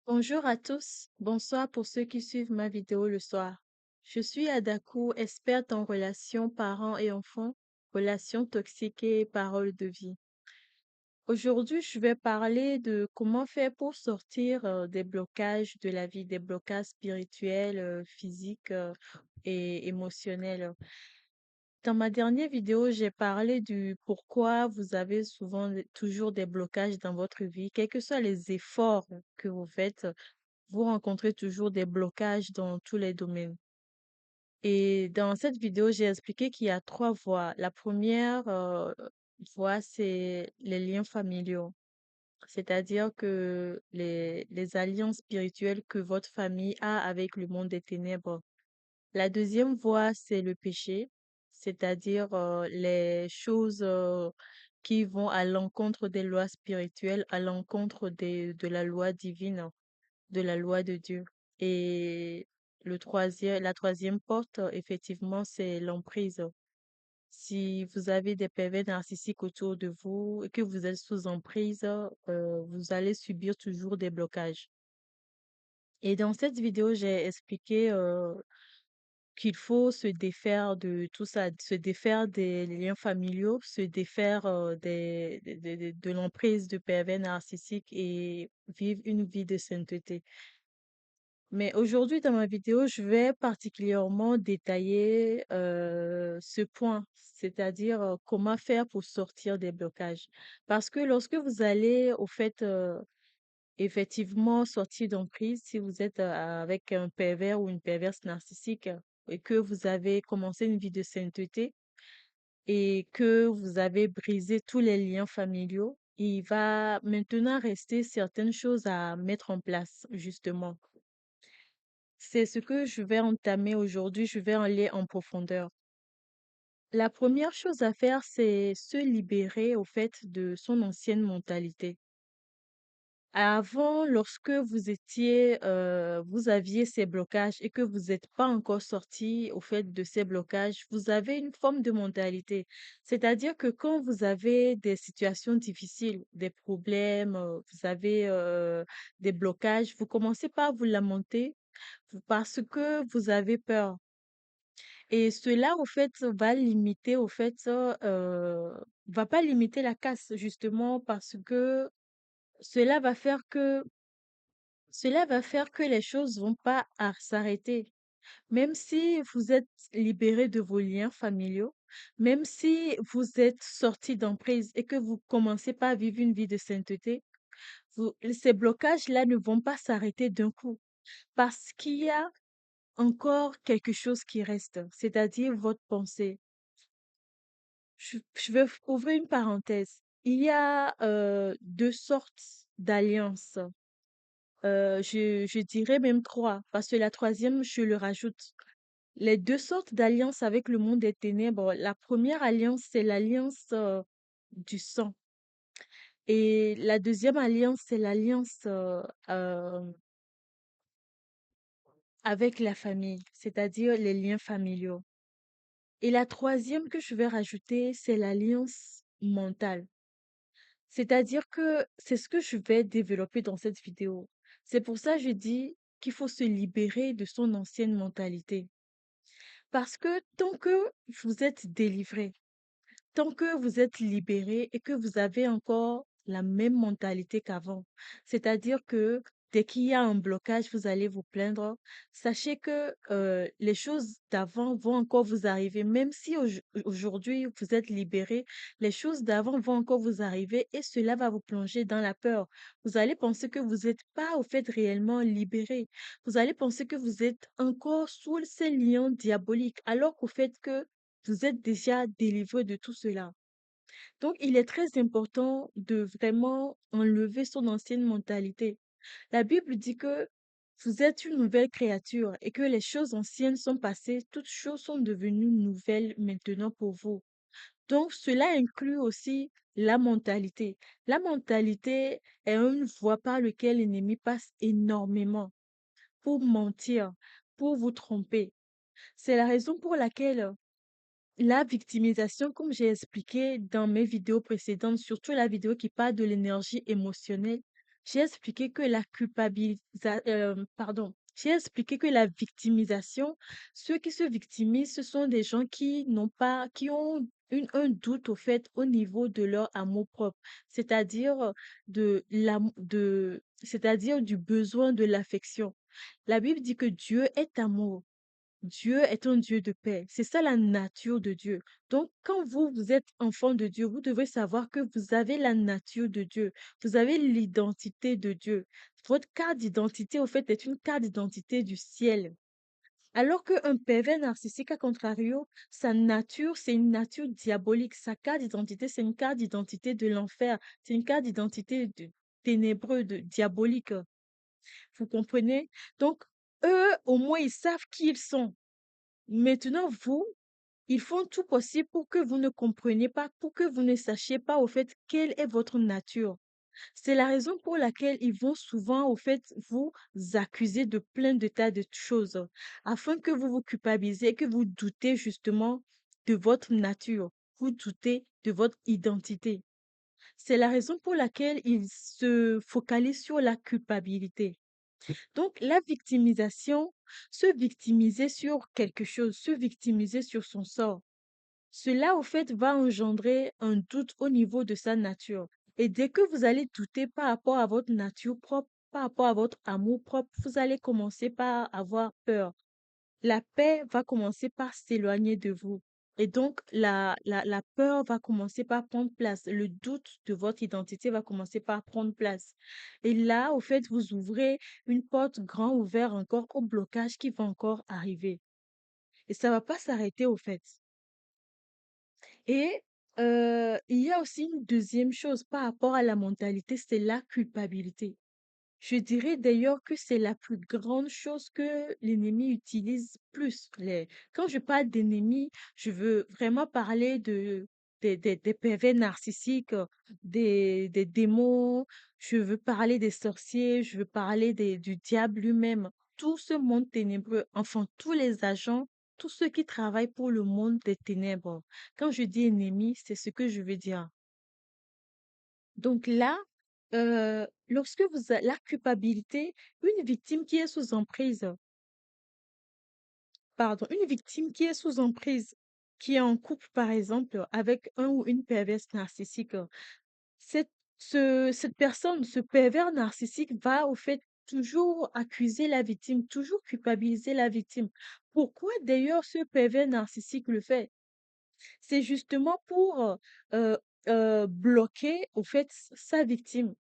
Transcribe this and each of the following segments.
Bonjour à tous, bonsoir pour ceux qui suivent ma vidéo le soir. Je suis Adakou, experte en relations parents et enfants, relations toxiques et paroles de vie. Aujourd'hui, je vais parler de comment faire pour sortir des blocages de la vie, des blocages spirituels, physiques et émotionnels. Dans ma dernière vidéo, j'ai parlé du pourquoi vous avez toujours des blocages dans votre vie, quels que soient les efforts que vous faites. Vous rencontrez toujours des blocages dans tous les domaines. Et dans cette vidéo, j'ai expliqué qu'il y a trois voies. La première voie, c'est les liens familiaux, c'est-à-dire que les alliances spirituelles que votre famille a avec le monde des ténèbres. La deuxième voie, c'est le péché, c'est-à-dire les choses qui vont à l'encontre des lois spirituelles, à l'encontre de la loi divine, de la loi de Dieu. Et la troisième porte, effectivement, c'est l'emprise. Si vous avez des pervers narcissiques autour de vous et que vous êtes sous emprise, vous allez subir toujours des blocages. Et dans cette vidéo, j'ai expliqué qu'il faut se défaire de tout ça, se défaire des liens familiaux, se défaire de l'emprise de pervers narcissiques et vivre une vie de sainteté. Mais aujourd'hui, dans ma vidéo, je vais particulièrement détailler ce point, c'est-à-dire comment faire pour sortir des blocages. Parce que lorsque vous allez, au fait, effectivement sortir d'emprise, si vous êtes avec un pervers ou une perverse narcissique et que vous avez commencé une vie de sainteté et que vous avez brisé tous les liens familiaux, il va maintenant rester certaines choses à mettre en place, justement. C'est ce que je vais entamer aujourd'hui, je vais aller en profondeur. La première chose à faire, c'est se libérer au fait de son ancienne mentalité. Avant, lorsque vous aviez ces blocages et que vous n'êtes pas encore sorti au fait de ces blocages, vous avez une forme de mentalité. C'est-à-dire que quand vous avez des situations difficiles, des problèmes, vous avez des blocages, vous commencez pas à vous lamenter parce que vous avez peur. Et cela, au fait, va limiter, va pas limiter la casse, justement, parce que cela va faire que, cela va faire que les choses vont pas s'arrêter. Même si vous êtes libéré de vos liens familiaux, même si vous êtes sorti d'emprise et que vous commencez pas à vivre une vie de sainteté, ces blocages-là ne vont pas s'arrêter d'un coup parce qu'il y a encore quelque chose qui reste, c'est-à-dire votre pensée. Je vais ouvrir une parenthèse. Il y a deux sortes d'alliances. Je dirais même trois, parce que la troisième, je le rajoute. Les deux sortes d'alliances avec le monde des ténèbres. La première alliance, c'est l'alliance du sang. Et la deuxième alliance, c'est l'alliance avec la famille, c'est-à-dire les liens familiaux. Et la troisième que je vais rajouter, c'est l'alliance mentale. C'est-à-dire que c'est ce que je vais développer dans cette vidéo. C'est pour ça que je dis qu'il faut se libérer de son ancienne mentalité. Parce que tant que vous êtes délivré, tant que vous êtes libéré et que vous avez encore la même mentalité qu'avant, c'est-à-dire que dès qu'il y a un blocage, vous allez vous plaindre, sachez que les choses d'avant vont encore vous arriver. Même si aujourd'hui vous êtes libéré, les choses d'avant vont encore vous arriver et cela va vous plonger dans la peur. Vous allez penser que vous n'êtes pas au fait réellement libéré. Vous allez penser que vous êtes encore sous ces liens diaboliques, alors qu'au fait que vous êtes déjà délivré de tout cela. Donc, il est très important de vraiment enlever son ancienne mentalité. La Bible dit que vous êtes une nouvelle créature et que les choses anciennes sont passées, toutes choses sont devenues nouvelles maintenant pour vous. Donc, cela inclut aussi la mentalité. La mentalité est une voie par laquelle l'ennemi passe énormément pour mentir, pour vous tromper. C'est la raison pour laquelle la victimisation, comme j'ai expliqué dans mes vidéos précédentes, surtout la vidéo qui parle de l'énergie émotionnelle, j'ai expliqué que la victimisation, ceux qui se victimisent, ce sont des gens qui ont un doute au fait au niveau de leur amour-propre, c'est-à-dire c'est-à-dire du besoin de l'affection. La Bible dit que Dieu est amour. Dieu est un Dieu de paix. C'est ça la nature de Dieu. Donc, quand vous êtes enfant de Dieu, vous devez savoir que vous avez la nature de Dieu. Vous avez l'identité de Dieu. Votre carte d'identité, au fait, est une carte d'identité du ciel. Alors qu'un pervers narcissique, à contrario, sa nature, c'est une nature diabolique. Sa carte d'identité, c'est une carte d'identité de l'enfer. C'est une carte d'identité ténébreux, diabolique. Vous comprenez? Donc, eux, au moins, ils savent qui ils sont. Maintenant, vous, ils font tout possible pour que vous ne compreniez pas, pour que vous ne sachiez pas au fait quelle est votre nature. C'est la raison pour laquelle ils vont souvent au fait vous accuser de plein de tas de choses, afin que vous vous culpabilisez, que vous doutez justement de votre nature, vous doutez de votre identité. C'est la raison pour laquelle ils se focalisent sur la culpabilité. Donc, la victimisation, se victimiser sur quelque chose, se victimiser sur son sort, cela, au fait, va engendrer un doute au niveau de sa nature. Et dès que vous allez douter par rapport à votre nature propre, par rapport à votre amour propre, vous allez commencer par avoir peur. La paix va commencer par s'éloigner de vous. Et donc, la peur va commencer par prendre place. Le doute de votre identité va commencer par prendre place. Et là, au fait, vous ouvrez une porte grand ouverte encore au blocage qui va encore arriver. Et ça va pas s'arrêter, au fait. Et il y a aussi une deuxième chose par rapport à la mentalité, c'est la culpabilité. Je dirais d'ailleurs que c'est la plus grande chose que l'ennemi utilise plus. Quand je parle d'ennemi, je veux vraiment parler des pervers narcissiques, des démons, je veux parler des sorciers, je veux parler du diable lui-même. Tout ce monde ténébreux, enfin tous les agents, tous ceux qui travaillent pour le monde des ténèbres. Quand je dis ennemi, c'est ce que je veux dire. Donc là, lorsque la culpabilité, une victime qui est sous emprise, pardon, une victime qui est sous emprise, qui est en couple, par exemple, avec un ou une perverse narcissique, cette, cette personne, ce pervers narcissique va au fait toujours accuser la victime, toujours culpabiliser la victime. Pourquoi d'ailleurs ce pervers narcissique le fait? C'est justement pour bloquer au fait sa victime.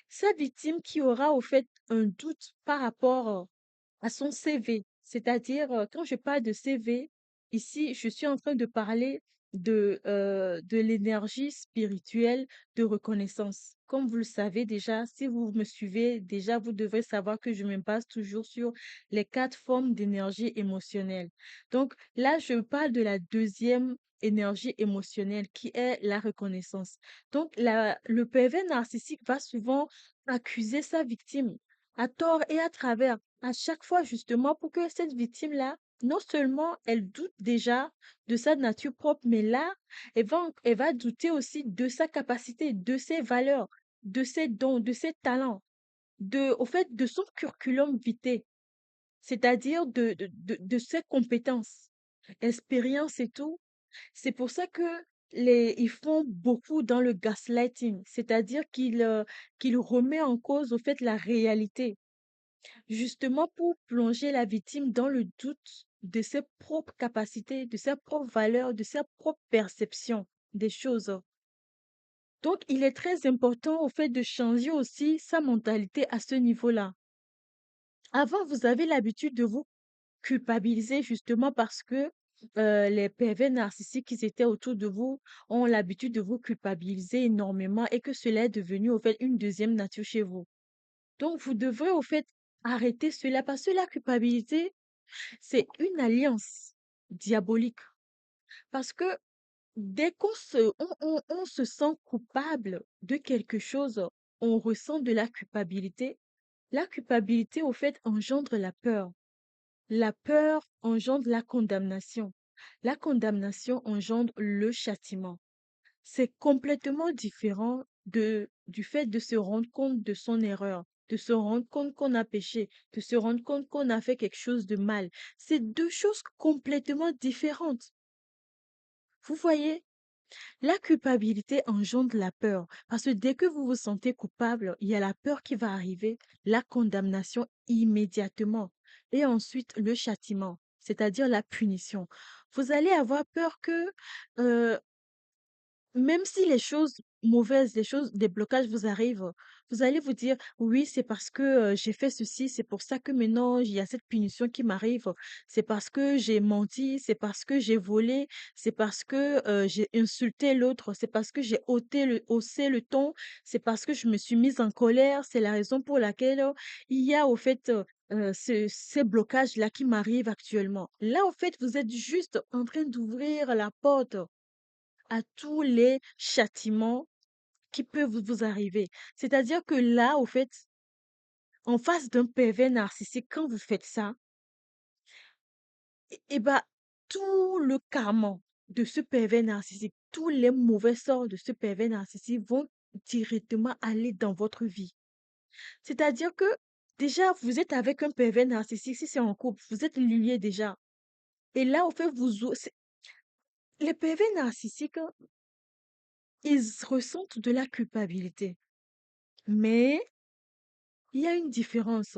Sa victime qui aura au fait un doute par rapport à son CV. C'est-à-dire, quand je parle de CV, ici, je suis en train de parler de l'énergie spirituelle de reconnaissance. Comme vous le savez déjà, si vous me suivez, déjà, vous devrez savoir que je me base toujours sur les 4 formes d'énergie émotionnelle. Donc là, je parle de la deuxième énergie émotionnelle qui est la reconnaissance. Donc, le pervers narcissique va souvent accuser sa victime à tort et à travers, à chaque fois justement pour que cette victime-là, non seulement elle doute déjà de sa nature propre, mais là, elle va douter aussi de sa capacité, de ses valeurs, de ses dons, de ses talents, au fait, de son curriculum vitae, c'est-à-dire de ses compétences, expérience et tout. C'est pour ça que ils font beaucoup dans le gaslighting, c'est-à-dire qu'il remet en cause au fait la réalité, justement pour plonger la victime dans le doute de ses propres capacités, de ses propres valeurs, de ses propres perceptions des choses. Donc, il est très important au fait de changer aussi sa mentalité à ce niveau-là. Avant, vous avez l'habitude de vous culpabiliser justement parce que les pervers narcissiques qui étaient autour de vous ont l'habitude de vous culpabiliser énormément et que cela est devenu au fait une deuxième nature chez vous. Donc, vous devrez au fait arrêter cela parce que la culpabilité, c'est une alliance diabolique. Parce que dès on se sent coupable de quelque chose, on ressent de la culpabilité. La culpabilité, au fait, engendre la peur. La peur engendre la condamnation. La condamnation engendre le châtiment. C'est complètement différent du fait de se rendre compte de son erreur, de se rendre compte qu'on a péché, de se rendre compte qu'on a fait quelque chose de mal. C'est deux choses complètement différentes. Vous voyez? La culpabilité engendre la peur, parce que dès que vous vous sentez coupable, il y a la peur qui va arriver, la condamnation immédiatement, et ensuite le châtiment, c'est-à-dire la punition. Vous allez avoir peur que euh, même si les choses mauvaises, les choses, des blocages vous arrivent, vous allez vous dire, oui, c'est parce que j'ai fait ceci, c'est pour ça que maintenant il y a cette punition qui m'arrive, c'est parce que j'ai menti, c'est parce que j'ai volé, c'est parce que j'ai insulté l'autre, c'est parce que j'ai haussé le ton, c'est parce que je me suis mise en colère, c'est la raison pour laquelle il y a au fait ces blocages-là qui m'arrivent actuellement. Là, au fait, vous êtes juste en train d'ouvrir la porte à tous les châtiments qui peuvent vous arriver. C'est-à-dire que là, au fait, en face d'un pervers narcissique, quand vous faites ça, bah, tout le karma de ce pervers narcissique, tous les mauvais sorts de ce pervers narcissique vont directement aller dans votre vie. C'est-à-dire que déjà, vous êtes avec un pervers narcissique, si c'est en couple, vous êtes liés déjà. Et là, au fait, les pervers narcissiques, ils ressentent de la culpabilité. Mais il y a une différence.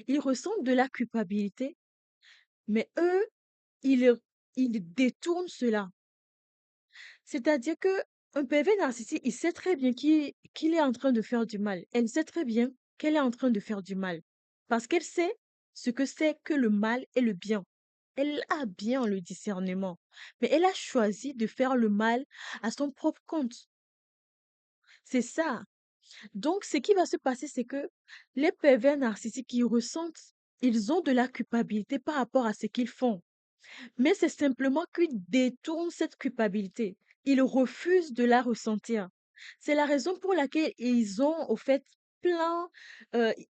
Ils ressentent de la culpabilité, mais eux, ils, ils détournent cela. C'est-à-dire que un pervers narcissique, il sait très bien qu'il est en train de faire du mal. Elle sait très bien qu'elle est en train de faire du mal. Parce qu'elle sait ce que c'est que le mal et le bien. Elle a bien le discernement. Mais elle a choisi de faire le mal à son propre compte. C'est ça. Donc, ce qui va se passer, c'est que les pervers narcissiques, ils ressentent, ils ont de la culpabilité par rapport à ce qu'ils font. Mais c'est simplement qu'ils détournent cette culpabilité. Ils refusent de la ressentir. C'est la raison pour laquelle ils ont, au fait, plein.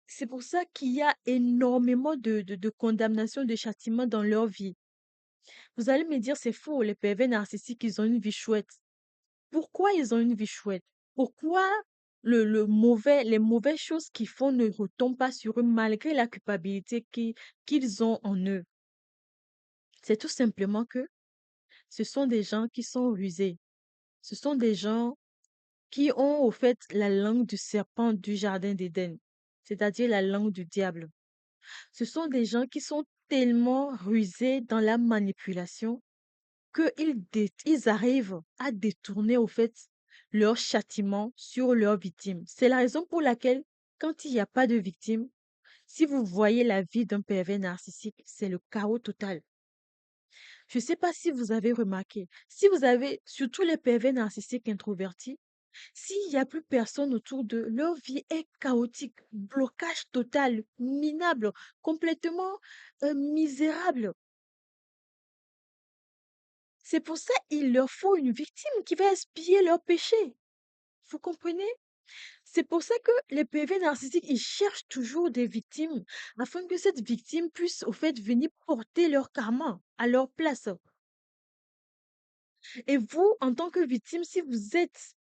C'est pour ça qu'il y a énormément de condamnation, de châtiments dans leur vie. Vous allez me dire, c'est faux, les pervers narcissiques, ils ont une vie chouette. Pourquoi ils ont une vie chouette? Pourquoi les mauvaises choses qu'ils font ne retombent pas sur eux malgré la culpabilité qu'ils ont en eux? C'est tout simplement que ce sont des gens qui sont rusés. Ce sont des gens qui ont au fait la langue du serpent du jardin d'Éden, c'est-à-dire la langue du diable. Ce sont des gens qui sont tellement rusés dans la manipulation qu'ils arrivent à détourner au fait leur châtiment sur leurs victimes. C'est la raison pour laquelle, quand il n'y a pas de victime, si vous voyez la vie d'un pervers narcissique, c'est le chaos total. Je ne sais pas si vous avez remarqué, si vous avez, surtout les pervers narcissiques introvertis, s'il n'y a plus personne autour d'eux, leur vie est chaotique, blocage total, minable, complètement misérable. C'est pour ça qu'il leur faut une victime qui va expier leurs péchés. Vous comprenez? C'est pour ça que les PV narcissiques, ils cherchent toujours des victimes afin que cette victime puisse, au fait, venir porter leur karma à leur place. Et vous, en tant que victime, si vous êtes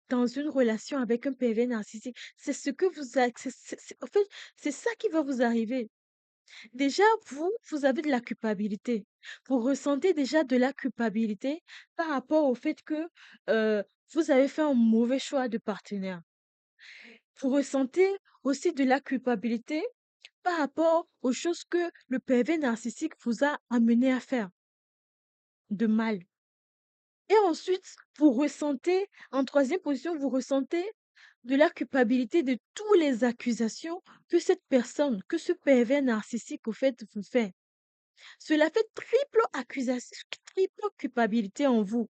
dans une relation avec un PV narcissique, c'est ce que vous a- en fait, c'est ça qui va vous arriver. Déjà, vous avez de la culpabilité. Vous ressentez déjà de la culpabilité par rapport au fait que euh, vous avez fait un mauvais choix de partenaire. Vous ressentez aussi de la culpabilité par rapport aux choses que le pervers narcissique vous a amené à faire de mal. Et ensuite, vous ressentez, en troisième position, vous ressentez de la culpabilité de toutes les accusations que cette personne, que ce pervers narcissique, au fait, vous fait. Cela fait triple accusation, triple culpabilité en vous.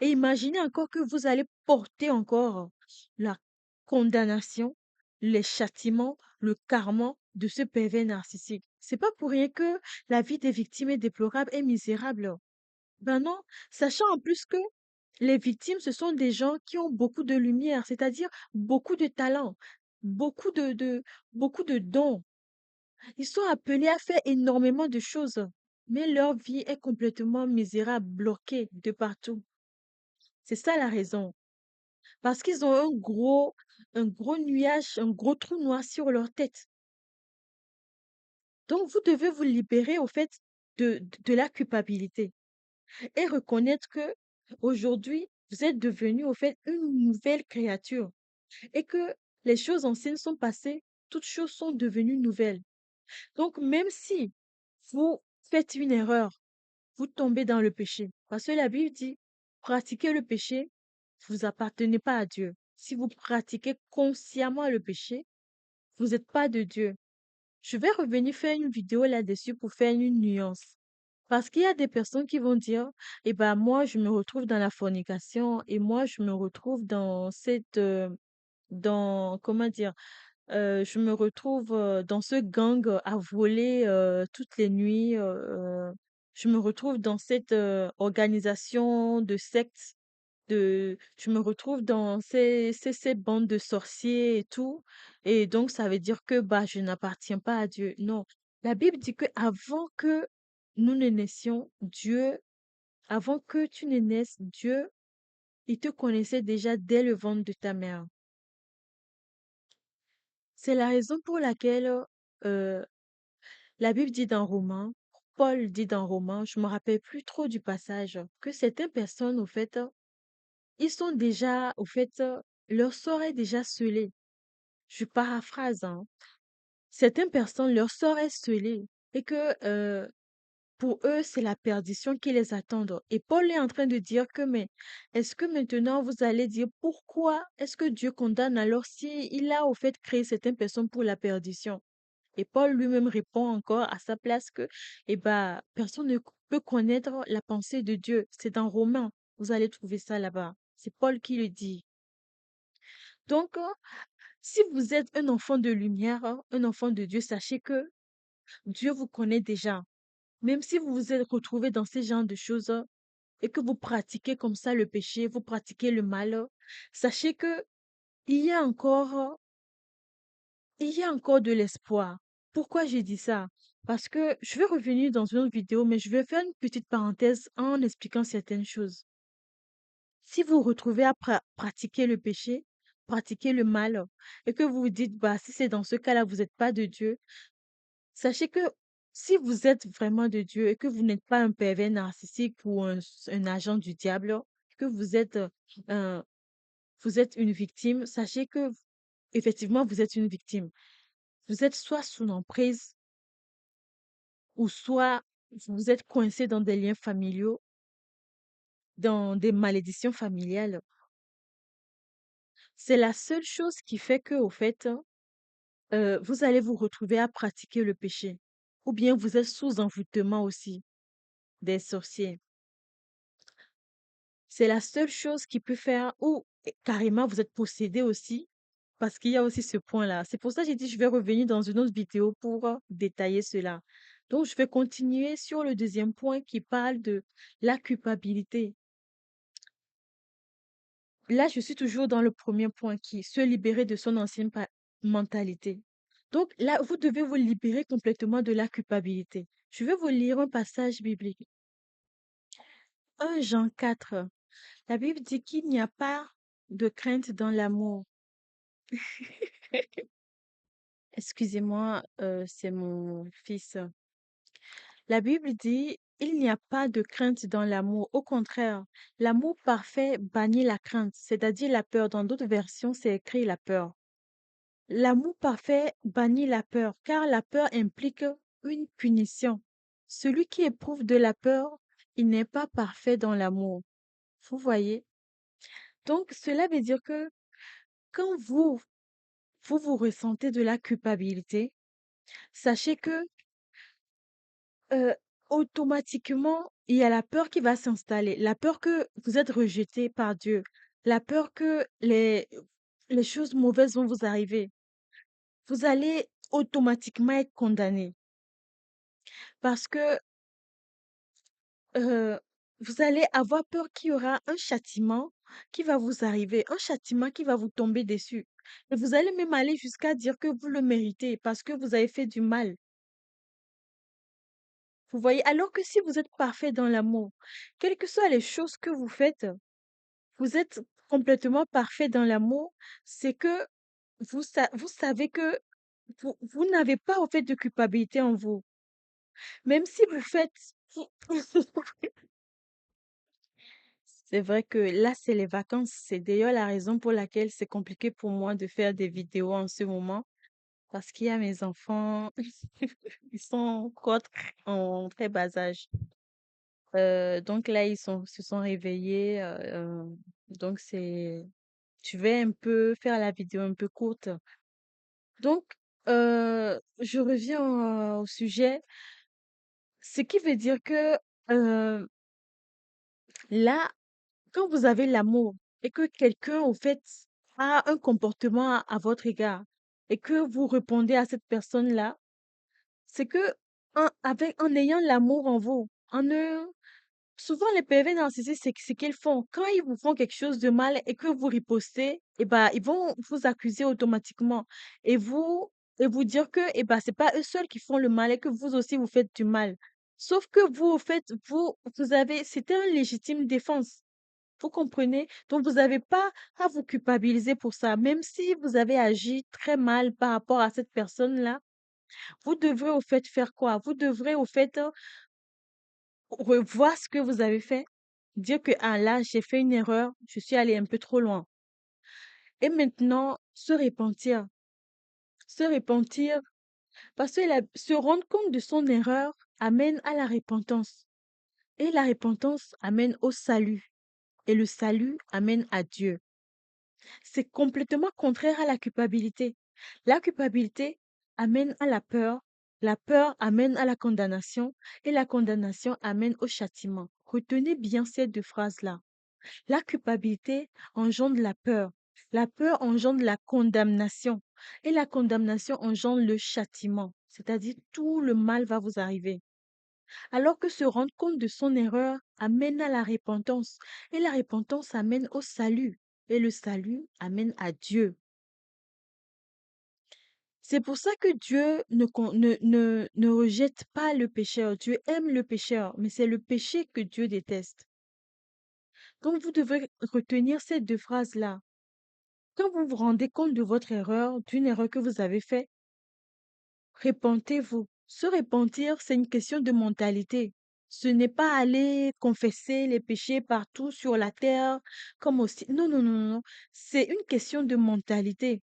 Et imaginez encore que vous allez porter encore la condamnation, les châtiments, le karma de ce pervers narcissique. C'est pas pour rien que la vie des victimes est déplorable et misérable. Ben non, sachant en plus que les victimes, ce sont des gens qui ont beaucoup de lumière, c'est-à-dire beaucoup de talent, beaucoup beaucoup de dons. Ils sont appelés à faire énormément de choses, mais leur vie est complètement misérable, bloquée de partout. C'est ça la raison. parce qu'ils ont un gros nuage, un gros trou noir sur leur tête. Donc, vous devez vous libérer, au fait, de la culpabilité et reconnaître que aujourd'hui, vous êtes devenu, au fait, une nouvelle créature et que les choses anciennes sont passées, toutes choses sont devenues nouvelles. Donc, même si vous faites une erreur, vous tombez dans le péché. Parce que la Bible dit, pratiquez le péché, vous appartenez pas à Dieu. Si vous pratiquez consciemment le péché, vous n'êtes pas de Dieu. Je vais revenir faire une vidéo là-dessus pour faire une nuance. Parce qu'il y a des personnes qui vont dire, eh ben, moi, je me retrouve dans la fornication et moi, je me retrouve dans comment dire, je me retrouve dans ce gang à voler toutes les nuits. Je me retrouve dans cette organisation de secte. Je me retrouve dans ces bandes de sorciers et tout. Et donc, ça veut dire que bah, je n'appartiens pas à Dieu. Non. La Bible dit que avant que nous ne naissions, avant que tu ne naisses, Dieu, il te connaissait déjà dès le ventre de ta mère. C'est la raison pour laquelle euh, la Bible dit dans Romains, Paul dit dans Romains, je me rappelle plus trop du passage, que certaines personnes, au fait, ils sont déjà, au fait, leur sort est déjà scellé. Je paraphrase, hein. Certaines personnes, leur sort est scellé et que pour eux, c'est la perdition qui les attend. Et Paul est en train de dire que, mais est-ce que maintenant vous allez dire pourquoi est-ce que Dieu condamne alors si il a au fait créé certaines personnes pour la perdition? Et Paul lui-même répond encore à sa place que, eh ben, personne ne peut connaître la pensée de Dieu. C'est dans Romains. Vous allez trouver ça là-bas. C'est Paul qui le dit. Donc, si vous êtes un enfant de lumière, un enfant de Dieu, sachez que Dieu vous connaît déjà. Même si vous vous êtes retrouvé dans ce genre de choses et que vous pratiquez comme ça le péché, vous pratiquez le mal, sachez que il y a encore, il y a encore de l'espoir. Pourquoi j'ai dit ça? Parce que je vais revenir dans une autre vidéo, mais je vais faire une petite parenthèse en expliquant certaines choses. Si vous vous retrouvez à pratiquer le péché, pratiquer le mal, et que vous vous dites, bah, si c'est dans ce cas-là, vous n'êtes pas de Dieu, sachez que si vous êtes vraiment de Dieu et que vous n'êtes pas un pervers narcissique ou un agent du diable, que un- vous êtes une victime, sachez que effectivement, vous êtes une victime. Vous êtes soit sous l'emprise ou soit vous êtes coincé dans des liens familiaux, dans des malédictions familiales. C'est la seule chose qui fait que, au fait, vous allez vous retrouver à pratiquer le péché. Ou bien vous êtes sous envoûtement aussi des sorciers. C'est la seule chose qui peut faire, ou carrément vous êtes possédé aussi, parce qu'il y a aussi ce point-là. C'est pour ça que j'ai dit je vais revenir dans une autre vidéo pour détailler cela. Donc, je vais continuer sur le deuxième point qui parle de la culpabilité. Là, je suis toujours dans le premier point qui est se libérer de son ancienne mentalité. Donc là, vous devez vous libérer complètement de la culpabilité. Je vais vous lire un passage biblique. 1 Jean 4. La Bible dit qu'il n'y a pas de crainte dans l'amour. Excusez-moi, c'est mon fils. La Bible dit, il n'y a pas de crainte dans l'amour. Au contraire, l'amour parfait bannit la crainte, c'est-à-dire la peur. Dans d'autres versions, c'est écrit la peur. L'amour parfait bannit la peur, car la peur implique une punition. Celui qui éprouve de la peur, il n'est pas parfait dans l'amour. Vous voyez? Donc, cela veut dire que quand vous ressentez de la culpabilité, sachez que euh, automatiquement, il y a la peur qui va s'installer, la peur que vous êtes rejeté par Dieu, la peur que les choses mauvaises vont vous arriver. Vous allez automatiquement être condamné parce que euh, vous allez avoir peur qu'il y aura un châtiment qui va vous arriver, un châtiment qui va vous tomber dessus. Et vous allez même aller jusqu'à dire que vous le méritez parce que vous avez fait du mal. Vous voyez, alors que si vous êtes parfait dans l'amour, quelles que soient les choses que vous faites, vous êtes complètement parfait dans l'amour, c'est que vous savez que vous n'avez pas, au fait, de culpabilité en vous. Même si vous faites c'est vrai que là, c'est les vacances. C'est d'ailleurs la raison pour laquelle c'est compliqué pour moi de faire des vidéos en ce moment. Parce qu'il y a mes enfants, ils sont encore en très bas âge. Donc là, se sont réveillés. Donc je vais un peu faire la vidéo un peu courte. Donc, je reviens au sujet, ce qui veut dire que euh, là, quand vous avez l'amour et que quelqu'un, au fait, a un comportement à votre égard et que vous répondez à cette personne-là, c'est que en ayant l'amour en vous, souvent les PV narcissiques, c'est ce qu'ils font. Quand ils vous font quelque chose de mal et que vous ripostez, eh ben, ils vont vous accuser automatiquement et vous dire que c'est pas eux seuls qui font le mal et que vous aussi vous faites du mal. Sauf que vous, au fait, c'était une légitime défense. Vous comprenez? Donc, vous n'avez pas à vous culpabiliser pour ça. Même si vous avez agi très mal par rapport à cette personne-là, vous devrez au fait faire quoi? Vous devrez au fait revoir ce que vous avez fait, dire que ah là, j'ai fait une erreur, je suis allé un peu trop loin. Et maintenant, se repentir, parce que se rendre compte de son erreur amène à la repentance. Et la repentance amène au salut. Et le salut amène à Dieu. C'est complètement contraire à la culpabilité. La culpabilité amène à la peur amène à la condamnation et la condamnation amène au châtiment. Retenez bien ces deux phrases-là. La culpabilité engendre la peur engendre la condamnation et la condamnation engendre le châtiment, c'est-à-dire tout le mal va vous arriver. Alors que se rendre compte de son erreur amène à la repentance et la repentance amène au salut et le salut amène à Dieu. C'est pour ça que Dieu ne rejette pas le pécheur. Dieu aime le pécheur, mais c'est le péché que Dieu déteste. Donc vous devez retenir ces deux phrases-là. Quand vous vous rendez compte de votre erreur, d'une erreur que vous avez faite, repentez-vous. Se repentir, c'est une question de mentalité. Ce n'est pas aller confesser les péchés partout sur la terre, comme aussi. Non, non, non, non. C'est une question de mentalité.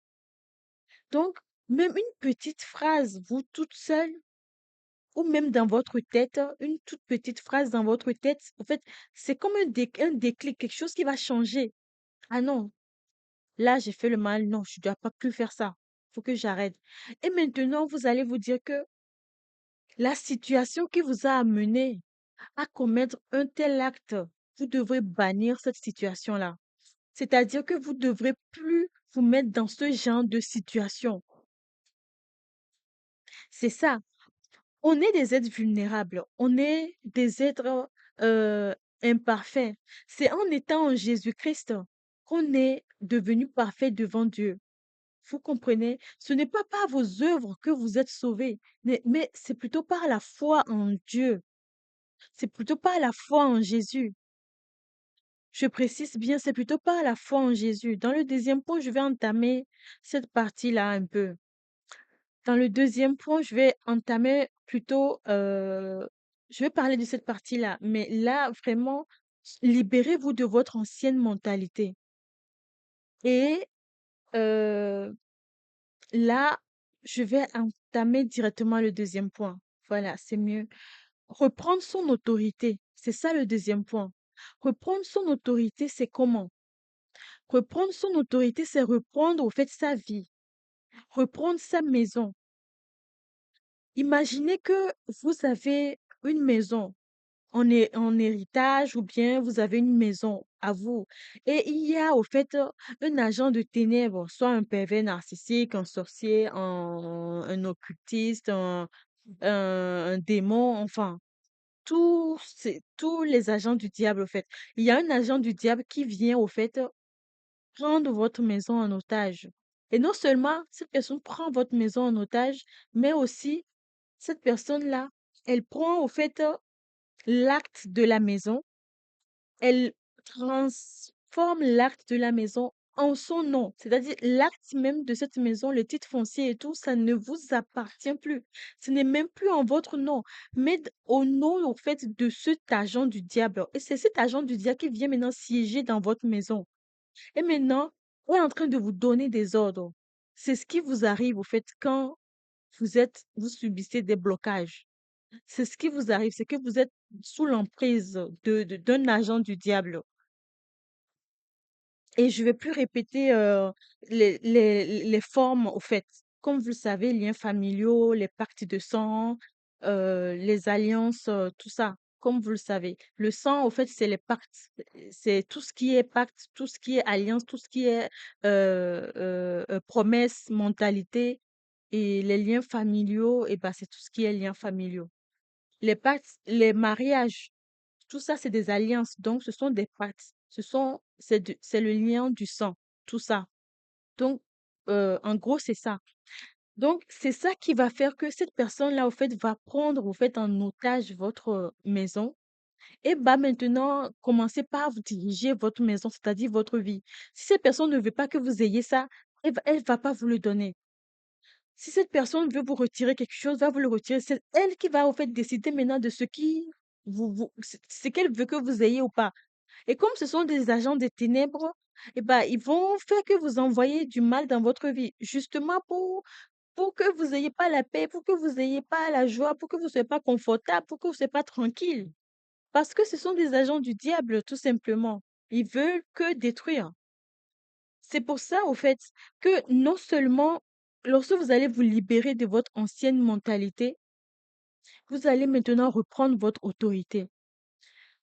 Donc, même une petite phrase, vous toute seule, ou même dans votre tête, une toute petite phrase dans votre tête, en fait, c'est comme un déclic, quelque chose qui va changer. Ah non, là, j'ai fait le mal, non, je ne dois pas plus faire ça. Il faut que j'arrête. Et maintenant, vous allez vous dire que la situation qui vous a amené à commettre un tel acte, vous devrez bannir cette situation-là. C'est-à-dire que vous ne devrez plus vous mettre dans ce genre de situation. C'est ça. On est des êtres vulnérables. On est des êtres imparfaits. C'est en étant en Jésus-Christ qu'on est devenu parfait devant Dieu. Vous comprenez? Ce n'est pas par vos œuvres que vous êtes sauvés, mais c'est plutôt par la foi en Dieu. C'est plutôt par la foi en Jésus. Je précise bien, c'est plutôt par la foi en Jésus. Dans le deuxième point, je vais entamer cette partie-là un peu. Dans le deuxième point, je vais entamer plutôt, je vais parler de cette partie-là, mais là, vraiment, libérez-vous de votre ancienne mentalité. Et euh, là, je vais entamer directement le deuxième point. Voilà, c'est mieux. Reprendre son autorité, c'est ça le deuxième point. Reprendre son autorité, c'est comment? Reprendre son autorité, c'est reprendre au fait sa vie, reprendre sa maison. Imaginez que vous avez une maison en héritage ou bien vous avez une maison à vous et il y a au fait un agent de ténèbres, soit un pervers narcissique, un sorcier, un occultiste, un démon, enfin, tous les agents du diable, au fait. Il y a un agent du diable qui vient, au fait, prendre votre maison en otage. Et non seulement cette personne prend votre maison en otage, mais aussi cette personne-là, elle prend, au fait, l'acte de la maison, elle forme l'acte de la maison en son nom. C'est-à-dire l'acte même de cette maison, le titre foncier et tout, ça ne vous appartient plus. Ce n'est même plus en votre nom, mais au nom, au fait, de cet agent du diable. Et c'est cet agent du diable qui vient maintenant siéger dans votre maison. Et maintenant, on est en train de vous donner des ordres. C'est ce qui vous arrive, au fait, quand vous subissez des blocages. C'est ce qui vous arrive, c'est que vous êtes sous l'emprise d'un agent du diable. Et je vais plus répéter les formes, au fait. Comme vous le savez, liens familiaux, les pactes de sang, les alliances, tout ça. Comme vous le savez. Le sang, au fait, c'est les pactes. C'est tout ce qui est pacte, tout ce qui est alliance, tout ce qui est promesse, mentalité. Et les liens familiaux, et ben, c'est tout ce qui est liens familiaux. Les pactes, les mariages, tout ça, c'est des alliances. Donc, ce sont des pactes. C'est le lien du sang, tout ça. Donc, en gros, c'est ça. Donc, c'est ça qui va faire que cette personne-là, au fait, va prendre, au fait, en otage votre maison et va maintenant commencer par vous diriger votre maison, c'est-à-dire votre vie. Si cette personne ne veut pas que vous ayez ça, elle va pas vous le donner. Si cette personne veut vous retirer quelque chose, va vous le retirer. C'est elle qui va, au fait, décider maintenant de ce qui ce qu'elle veut que vous ayez ou pas. Et comme ce sont des agents des ténèbres, eh ben, ils vont faire que vous envoyez du mal dans votre vie, justement pour que vous n'ayez pas la paix, pour que vous n'ayez pas la joie, pour que vous ne soyez pas confortable, pour que vous ne soyez pas tranquille. Parce que ce sont des agents du diable, tout simplement. Ils veulent que détruire. C'est pour ça, au fait, que non seulement lorsque vous allez vous libérer de votre ancienne mentalité, vous allez maintenant reprendre votre autorité.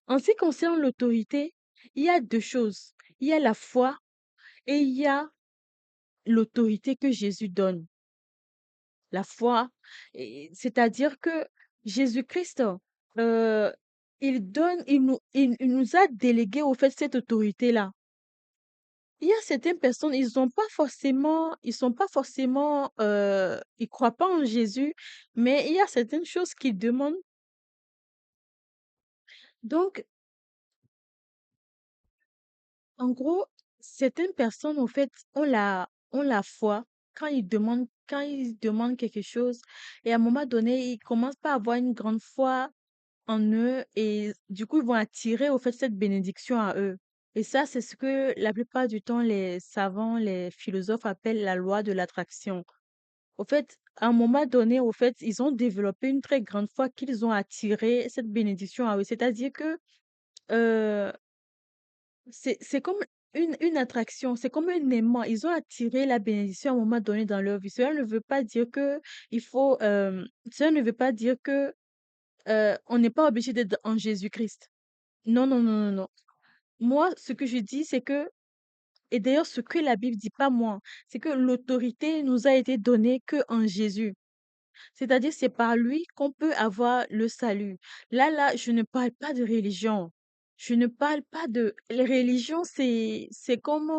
En ce qui concerne l'autorité, il y a deux choses. Il y a la foi et il y a l'autorité que Jésus donne. La foi, c'est-à-dire que Jésus-Christ, euh, il nous a délégué au fait cette autorité-là. Il y a certaines personnes, ils sont pas forcément, ils croient pas en Jésus, mais il y a certaines choses qu'ils demandent. Donc, en gros, certaines personnes, en fait, ont la foi quand ils demandent quelque chose, et à un moment donné, ils commencent pas à avoir une grande foi en eux, et du coup, ils vont attirer, au fait, cette bénédiction à eux. Et ça, c'est ce que la plupart du temps, les savants, les philosophes appellent la loi de l'attraction. Au fait, à un moment donné, au fait, ils ont développé une très grande foi qu'ils ont attiré cette bénédiction à eux. C'est-à-dire que euh, c'est comme une attraction, c'est comme un aimant. Ils ont attiré la bénédiction à un moment donné dans leur vie. Cela ne veut pas dire que il faut, cela ne veut pas dire que on n'est pas obligé d'être en Jésus-Christ. Non, non, non, non, non. Moi, ce que je dis, c'est que, et d'ailleurs, ce que la Bible dit, pas moi, c'est que l'autorité nous a été donnée que en Jésus. C'est-à-dire, c'est par lui qu'on peut avoir le salut. Là, je ne parle pas de religion. Je ne parle pas de... Les religions, c'est comme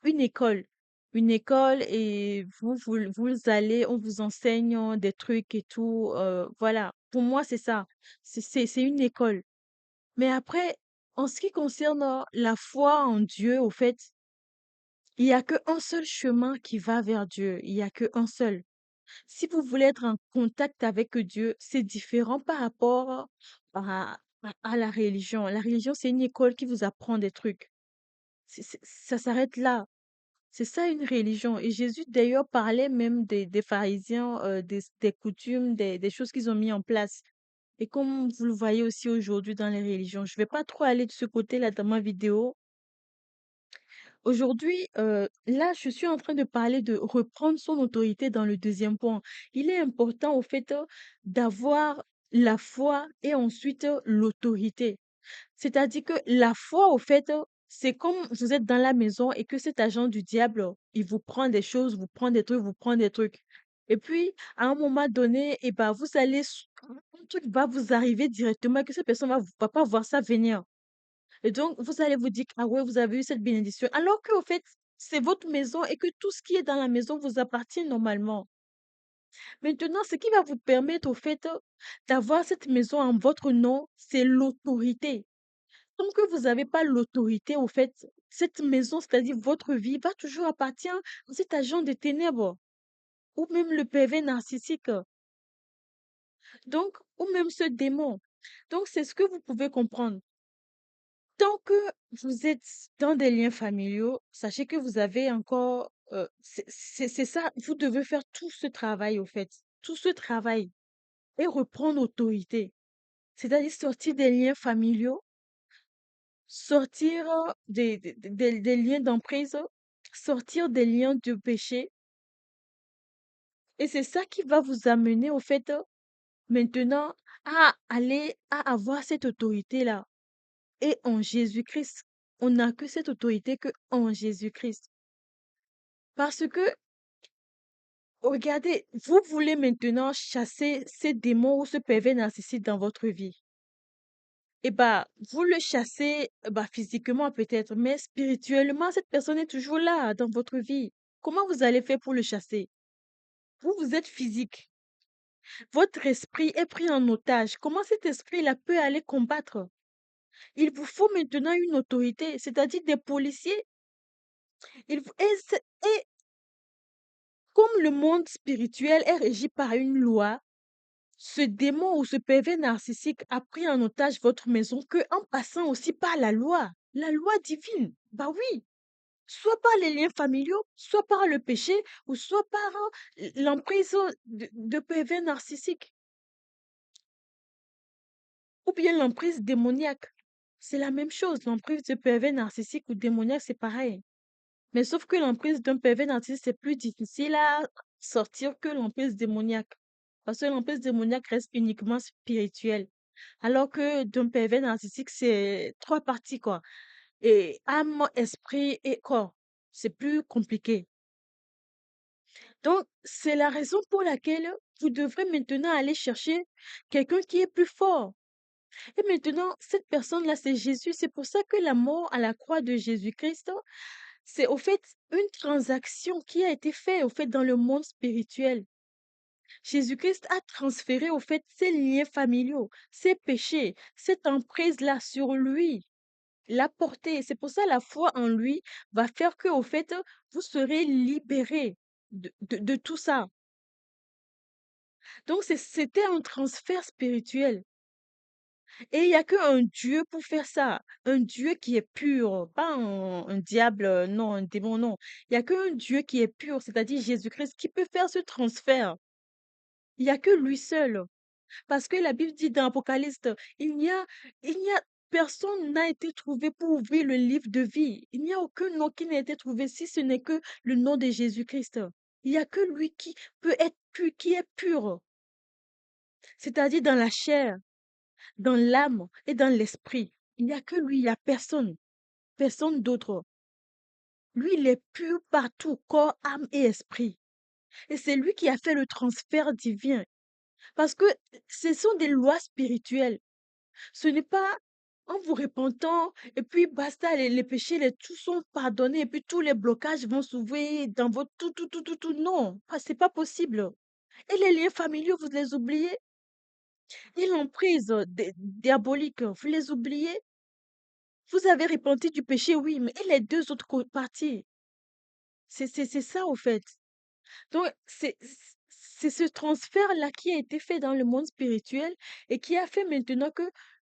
une école. Une école et vous allez, on vous enseigne des trucs et tout. Voilà. Pour moi, c'est ça. C'est une école. Mais après, en ce qui concerne la foi en Dieu, au fait, il n'y a qu'un seul chemin qui va vers Dieu. Il n'y a qu'un seul. Si vous voulez être en contact avec Dieu, c'est différent par rapport à la religion. La religion, c'est une école qui vous apprend des trucs. Ça s'arrête là. C'est ça une religion. Et Jésus, d'ailleurs, parlait même des pharisiens, des coutumes, des choses qu'ils ont mis en place. Et comme vous le voyez aussi aujourd'hui dans les religions, je vais pas trop aller de ce côté-là dans ma vidéo. Aujourd'hui, là, je suis en train de parler de reprendre son autorité dans le deuxième point. Il est important, au fait, d'avoir la foi et ensuite l'autorité. C'est-à-dire que la foi, au fait, c'est comme vous êtes dans la maison et que cet agent du diable, il vous prend des choses, vous prend des trucs, vous prend des trucs. Et puis, à un moment donné, eh ben, un truc va vous arriver directement et que cette personne va pas voir ça venir. Et donc, vous allez vous dire, ah ouais, vous avez eu cette bénédiction. Alors qu'au fait, c'est votre maison et que tout ce qui est dans la maison vous appartient normalement. Maintenant, ce qui va vous permettre, au fait, d'avoir cette maison en votre nom, c'est l'autorité. Tant que vous avez pas l'autorité, au fait, cette maison, c'est-à-dire votre vie, va toujours appartenir à cet agent des ténèbres ou même le pervers narcissique, donc ou même ce démon. Donc c'est ce que vous pouvez comprendre. Tant que vous êtes dans des liens familiaux, sachez que vous avez encore, c'est ça, vous devez faire tout ce travail, au fait, tout ce travail et reprendre autorité. C'est-à-dire sortir des liens familiaux, sortir des liens d'emprise, sortir des liens de péché. Et c'est ça qui va vous amener, au fait, maintenant, à aller, à avoir cette autorité-là. Et en Jésus-Christ, on n'a que cette autorité que en Jésus-Christ. Parce que, regardez, vous voulez maintenant chasser ces démons ou ce pervers narcissique dans votre vie. Et bah, vous le chassez bah, physiquement peut-être, mais spirituellement, cette personne est toujours là dans votre vie. Comment vous allez faire pour le chasser? Vous, vous êtes physique. Votre esprit est pris en otage. Comment cet esprit-là peut aller combattre? Il vous faut maintenant une autorité, c'est-à-dire des policiers. Et comme le monde spirituel est régi par une loi, ce démon ou ce pervers narcissique a pris en otage votre maison que en passant aussi par la loi divine. Bah oui, soit par les liens familiaux, soit par le péché, ou soit par l'emprise de pervers narcissique, ou bien l'emprise démoniaque. C'est la même chose, l'emprise de pervers narcissique ou démoniaque, c'est pareil. Mais sauf que l'emprise d'un pervers narcissique, c'est plus difficile à sortir que l'emprise démoniaque. Parce que l'emprise démoniaque reste uniquement spirituelle. Alors que d'un pervers narcissique, c'est trois parties, quoi. Et âme, esprit et corps. C'est plus compliqué. Donc, c'est la raison pour laquelle vous devrez maintenant aller chercher quelqu'un qui est plus fort. Et maintenant, cette personne-là, c'est Jésus. C'est pour ça que la mort à la croix de Jésus-Christ, c'est au fait une transaction qui a été faite au fait dans le monde spirituel. Jésus-Christ a transféré au fait ses liens familiaux, ses péchés, cette emprise-là sur lui, l'a porté. C'est pour ça la foi en lui va faire que au fait vous serez libérés de tout ça. Donc c'était un transfert spirituel. Et il n'y a qu'un Dieu pour faire ça. Un Dieu qui est pur, pas un diable, non, un démon, non. Il n'y a qu'un Dieu qui est pur, c'est-à-dire Jésus-Christ, qui peut faire ce transfert. Il n'y a que lui seul. Parce que la Bible dit dans Apocalypse, il n'y a, personne n'a été trouvé pour ouvrir le livre de vie. Il n'y a aucun nom qui n'a été trouvé si ce n'est que le nom de Jésus-Christ. Il n'y a que lui qui peut être pur, qui est pur. C'est-à-dire dans la chair, dans l'âme et dans l'esprit. Il n'y a que lui, il n'y a personne, personne d'autre. Lui, il est pur partout, corps, âme et esprit. Et c'est lui qui a fait le transfert divin. Parce que ce sont des lois spirituelles. Ce n'est pas en vous repentant et puis basta, les péchés, les tout sont pardonnés et puis tous les blocages vont s'ouvrir dans votre tout, tout, tout, tout, tout. Non, c'est pas possible. Et les liens familiaux, vous les oubliez. Et l'emprise diabolique, vous les oubliez. Vous avez repenti du péché, oui, mais et les deux autres parties? C'est ça, au fait. Donc, c'est ce transfert-là qui a été fait dans le monde spirituel et qui a fait maintenant que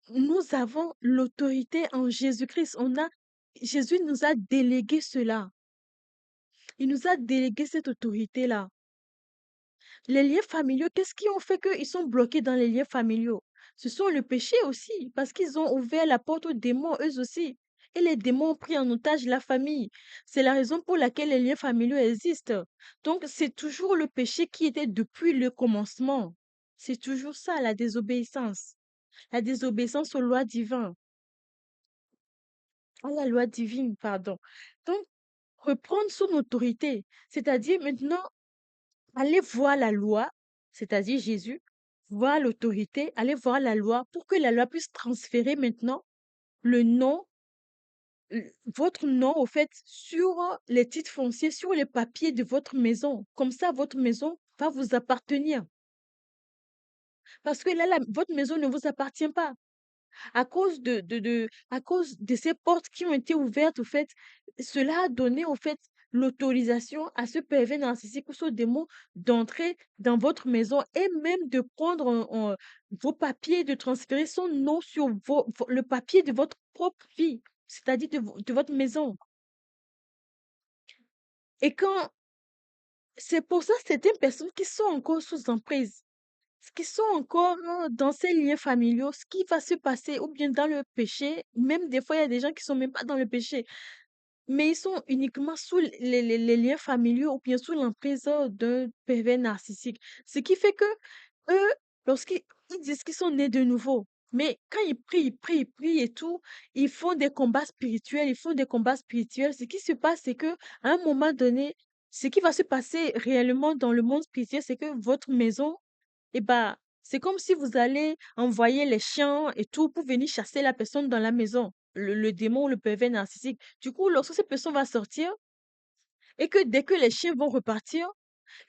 nous avons l'autorité en Jésus-Christ. Jésus nous a délégué cela. Il nous a délégué cette autorité-là. Les liens familiaux, qu'est-ce qui ont fait qu'ils sont bloqués dans les liens familiaux? Ce sont le péché aussi, parce qu'ils ont ouvert la porte aux démons, eux aussi. Et les démons ont pris en otage la famille. C'est la raison pour laquelle les liens familiaux existent. Donc, c'est toujours le péché qui était depuis le commencement. C'est toujours ça, la désobéissance. La désobéissance aux lois divines. À la loi divine, pardon. Donc, reprendre son autorité, c'est-à-dire maintenant aller voir la loi, c'est-à-dire Jésus, voir l'autorité, aller voir la loi pour que la loi puisse transférer maintenant le nom, votre nom, au fait, sur les titres fonciers, sur les papiers de votre maison. Comme ça, votre maison va vous appartenir. Parce que là, votre maison ne vous appartient pas. À cause de ces portes qui ont été ouvertes, au fait, cela a donné, au fait, l'autorisation à ce pervers narcissique ou ce démon d'entrer dans votre maison et même de prendre vos papiers, de transférer son nom sur le papier de votre propre vie, c'est-à-dire de votre maison. Et quand, c'est pour ça, certaines personnes qui sont encore sous emprise, qui sont encore dans ces liens familiaux, ce qui va se passer, ou bien dans le péché, même des fois, il y a des gens qui sont même pas dans le péché, mais ils sont uniquement sous les liens familiaux ou bien sous l'emprise d'un pervers narcissique. Ce qui fait que eux, lorsqu'ils ils disent qu'ils sont nés de nouveau, mais quand ils prient et tout, ils font des combats spirituels, ils font des combats spirituels. Ce qui se passe, c'est que à un moment donné, ce qui va se passer réellement dans le monde spirituel, c'est que votre maison, eh ben, c'est comme si vous allez envoyer les chiens et tout pour venir chasser la personne dans la maison, le démon ou le pervers narcissique. Du coup, lorsque cette personne va sortir et que dès que les chiens vont repartir,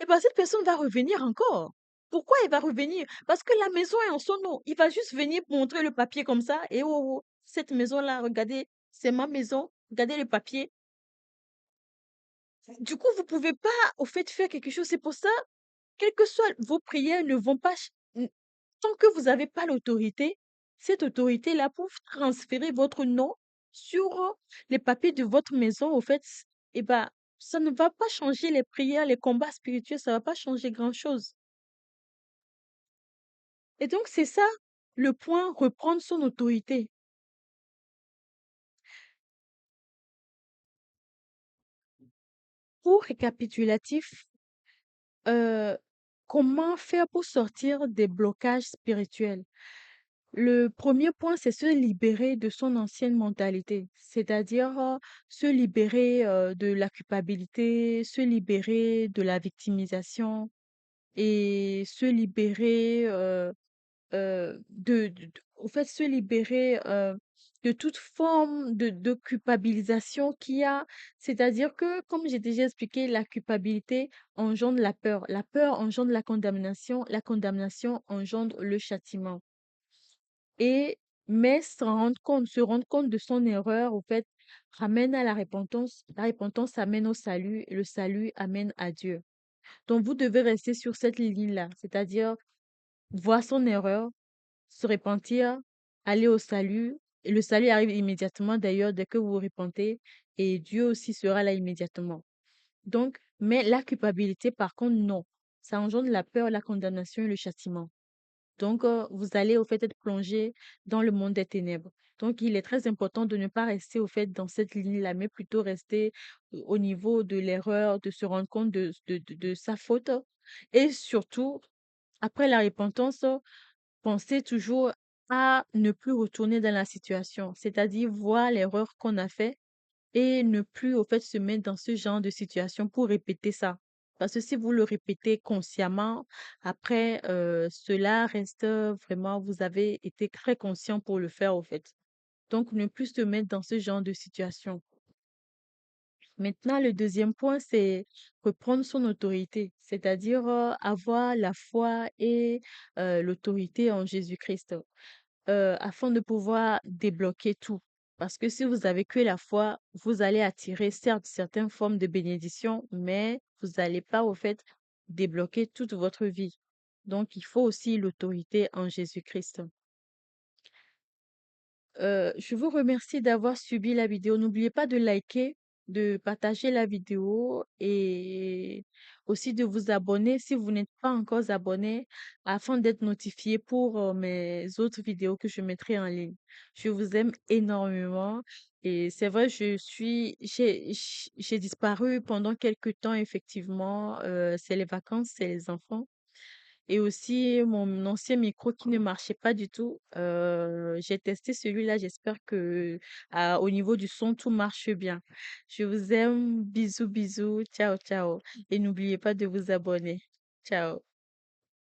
eh ben, cette personne va revenir encore. Pourquoi elle va revenir? Parce que la maison est en son nom. Il va juste venir montrer le papier comme ça et oh, oh, cette maison-là, regardez, c'est ma maison. Regardez le papier. Du coup, vous pouvez pas, au fait, faire quelque chose. C'est pour ça, quelles que soient vos prières, ne vont pas tant que vous n'avez pas l'autorité, cette autorité-là pour transférer votre nom sur les papiers de votre maison, au fait, eh ben, ça ne va pas changer les prières, les combats spirituels, ça va pas changer grand-chose. Et donc, c'est ça le point, reprendre son autorité. Pour récapitulatif, euh, comment faire pour sortir des blocages spirituels? Le premier point, c'est se libérer de son ancienne mentalité, c'est-à-dire se libérer de la culpabilité, se libérer de la victimisation et se libérer au fait, se libérer de toute forme de culpabilisation qu'il y a. C'est-à-dire que, comme j'ai déjà expliqué, la culpabilité engendre la peur engendre la condamnation engendre le châtiment. Et mais se rendre compte de son erreur, au fait, ramène à la repentance. La repentance amène au salut et le salut amène à Dieu. Donc, vous devez rester sur cette ligne-là, c'est-à-dire voir son erreur, se repentir, aller au salut. Et le salut arrive immédiatement, d'ailleurs, dès que vous vous repentez, et Dieu aussi sera là immédiatement. Donc, mais la culpabilité, par contre, non. Ça engendre la peur, la condamnation et le châtiment. Donc, vous allez au fait être plongé dans le monde des ténèbres. Donc, il est très important de ne pas rester au fait dans cette ligne-là, mais plutôt rester au niveau de l'erreur, de se rendre compte de sa faute. Et surtout, après la repentance, pensez toujours à ne plus retourner dans la situation, c'est-à-dire voir l'erreur qu'on a fait et ne plus au fait se mettre dans ce genre de situation pour répéter ça. Parce que si vous le répétez consciemment, après, cela reste vraiment, vous avez été très conscient pour le faire au fait. Donc, ne plus se mettre dans ce genre de situation. Maintenant, le deuxième point, c'est reprendre son autorité, c'est-à-dire avoir la foi et l'autorité en Jésus-Christ afin de pouvoir débloquer tout. Parce que si vous avez que la foi, vous allez attirer certes certaines formes de bénédictions, mais vous n'allez pas au fait débloquer toute votre vie. Donc, il faut aussi l'autorité en Jésus-Christ. Je vous remercie d'avoir suivi la vidéo. N'oubliez pas de liker, de partager la vidéo et aussi de vous abonner si vous n'êtes pas encore abonné afin d'être notifié pour mes autres vidéos que je mettrai en ligne. Je vous aime énormément et c'est vrai, j'ai disparu pendant quelques temps, effectivement. C'est les vacances, c'est les enfants. Et aussi mon ancien micro qui ne marchait pas du tout. J'ai testé celui-là. J'espère que au niveau du son, tout marche bien. Je vous aime. Bisous, bisous. Ciao, ciao. Et n'oubliez pas de vous abonner. Ciao.